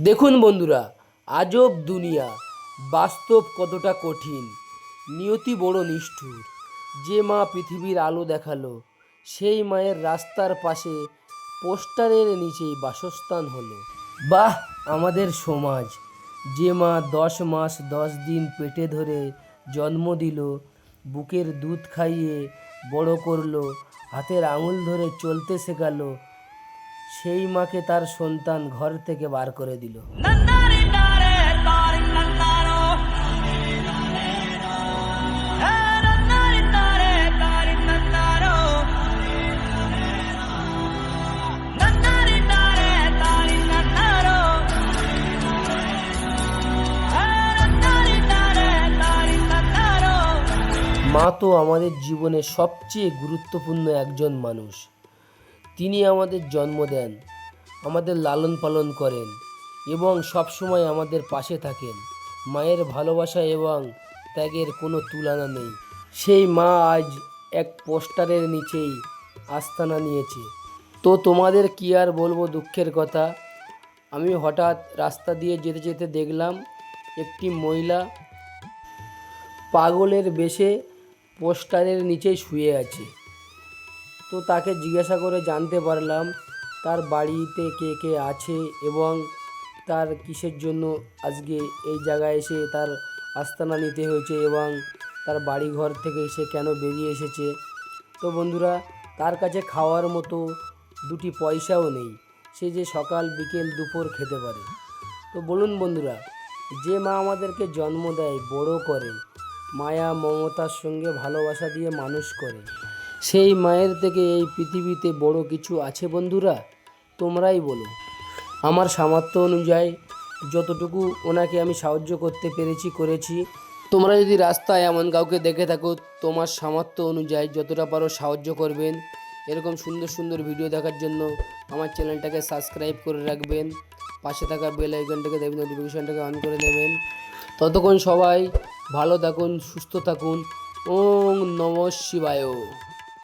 দেখুন বন্ধুরা, আজব দুনিয়া, বাস্তব কতটা কঠিন, নিয়তি বড় নিষ্ঠুর। যে মা পৃথিবীর আলো দেখালো, সেই মায়ের রাস্তার পাশে পোস্টারের নিচেই বাসস্থান হলো। বাহ, আমাদের সমাজ! যে মা 10 মাস 10 দিন পেটে ধরে জন্ম দিল, বুকের দুধ খাইয়ে বড় করলো, হাতের আঙুল ধরে চলতে শেখালো, সেই মাকে তার সন্তান ঘর থেকে বার করে দিল। মা তো আমাদের জীবনে সবচেয়ে গুরুত্বপূর্ণ একজন মানুষ। তিনি আমাদের জন্ম দেন, আমাদের লালন পালন করেন এবং সবসময় আমাদের পাশে থাকেন। মায়ের ভালোবাসা এবং ত্যাগের কোনো তুলনা নেই। সেই মা আজ এক পোস্টারের নিচেই আস্তানা নিয়েছে। তো তোমাদের কি আর বলবো দুঃখের কথা। আমি হঠাৎ রাস্তা দিয়ে যেতে যেতে দেখলাম একটি মহিলা পাগলের বেশে পোস্টারের নিচেই শুয়ে আছে। তো তাকে জিজ্ঞাসা করে জানতে পারলাম তার বাড়িতে কে কে আছে এবং তার কিসের জন্য আজকে এই জায়গায় এসে তার আস্তানা নিতে হয়েছে এবং তার বাড়ি ঘর থেকে সে কেন বেরিয়ে এসেছে। তো বন্ধুরা, তার কাছে খাওয়ার মতো 2টি পয়সাও নেই, সে যে সকাল বিকেল দুপুর খেতে পারে। তো বলুন বন্ধুরা, যে মা আমাদেরকে জন্ম দেয়, বড় করে, মায়া মমতার সঙ্গে ভালোবাসা দিয়ে মানুষ করে, সেই মায়ের থেকে এই পৃথিবীতে বড় কিছু আছে বন্ধুরা? তোমরাই বলো। আমার সামর্থ্য অনুযায়ী যতটুকু ওনাকে আমি সাহায্য করতে পেরেছি করেছি। তোমরা যদি রাস্তায় এমন কাউকে দেখে থাকো, তোমার সামর্থ্য অনুযায়ী যতটা পারো সাহায্য করবেন। এরকম সুন্দর সুন্দর ভিডিও দেখার জন্য আমার চ্যানেলটাকে সাবস্ক্রাইব করে রাখবেন, পাশে থাকা বেল আইকনটাকে দেবেন, নোটিফিকেশনটাকে অন করে দেবেন। ততক্ষণ সবাই ভালো থাকুন, সুস্থ থাকুন। ওং নমঃ শিবায়।